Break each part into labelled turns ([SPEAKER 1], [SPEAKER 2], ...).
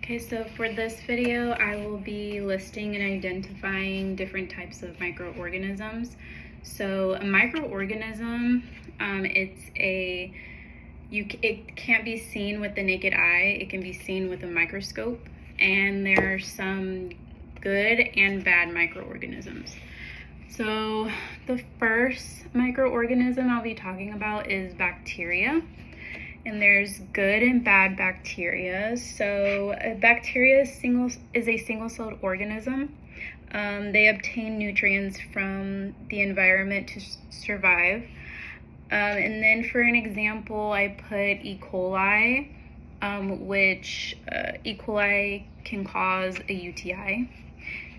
[SPEAKER 1] Okay, so for this video, I will be listing and identifying different types of microorganisms. So a microorganism, it can't be seen with the naked eye. It can be seen with a microscope, and there are some good and bad microorganisms. So the first microorganism I'll be talking about is bacteria. And there's good and bad bacteria. So a bacteria is a single-celled organism. They obtain nutrients from the environment to survive. And then for an example, I put E. coli, which E. coli can cause a UTI.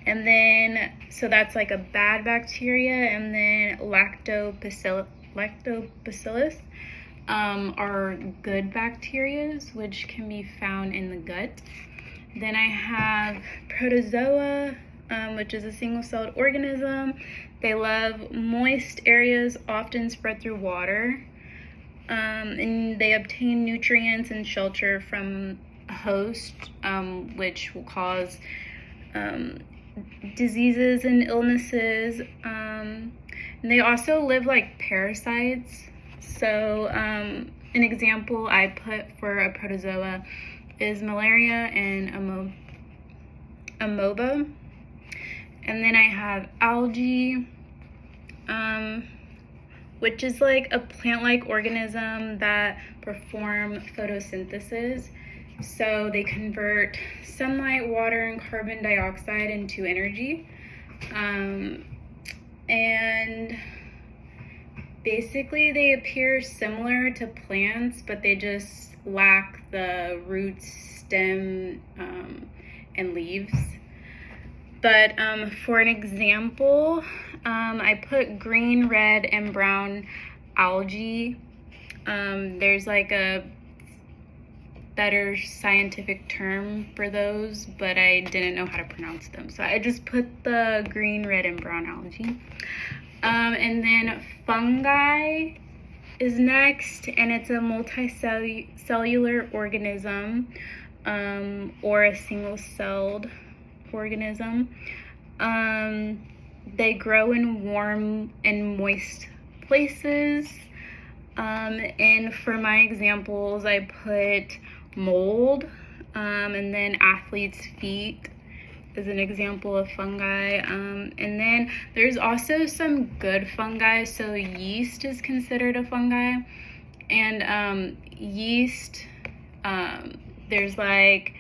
[SPEAKER 1] And then, so that's like a bad bacteria. And then lactobacillus are good bacteria, which can be found in the gut. Then I have protozoa, which is a single-celled organism. They love moist areas, often spread through water, and they obtain nutrients and shelter from a host, which will cause diseases and illnesses. And they also live like parasites. So an example I put for a protozoa is malaria and amoeba. And then I have algae, which is like a plant-like organism that perform photosynthesis. So they convert sunlight, water, and carbon dioxide into energy. And basically, they appear similar to plants, but they just lack the roots, stem, and leaves. But for an example, I put green, red, and brown algae. There's like a better scientific term for those, but I didn't know how to pronounce them. So I just put the green, red, and brown algae. And then fungi is next, and it's a multicellular organism, or a single-celled organism. They grow in warm and moist places. And for my examples, I put mold, and then athlete's feet is an example of fungi. And then there's also some good fungi. So yeast is considered a fungi. And yeast, there's like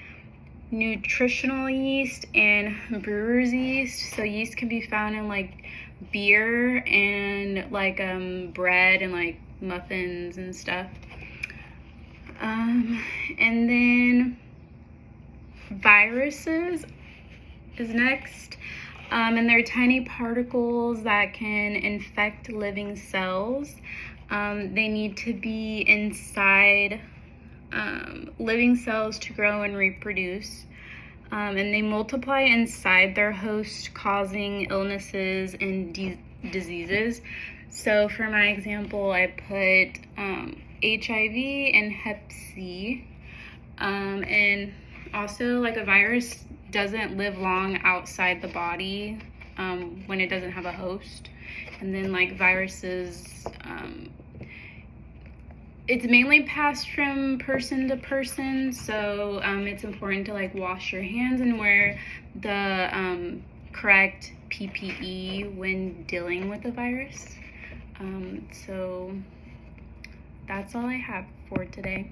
[SPEAKER 1] nutritional yeast and brewer's yeast. So yeast can be found in like beer and like bread and like muffins and stuff. And then viruses is next, and they're tiny particles that can infect living cells. They need to be inside living cells to grow and reproduce, and they multiply inside their host, causing illnesses and diseases. So for my example, I put HIV and Hep C, and also like a virus doesn't live long outside the body when it doesn't have a host. And then like viruses, it's mainly passed from person to person, so it's important to like wash your hands and wear the correct PPE when dealing with the virus. So that's all I have for today.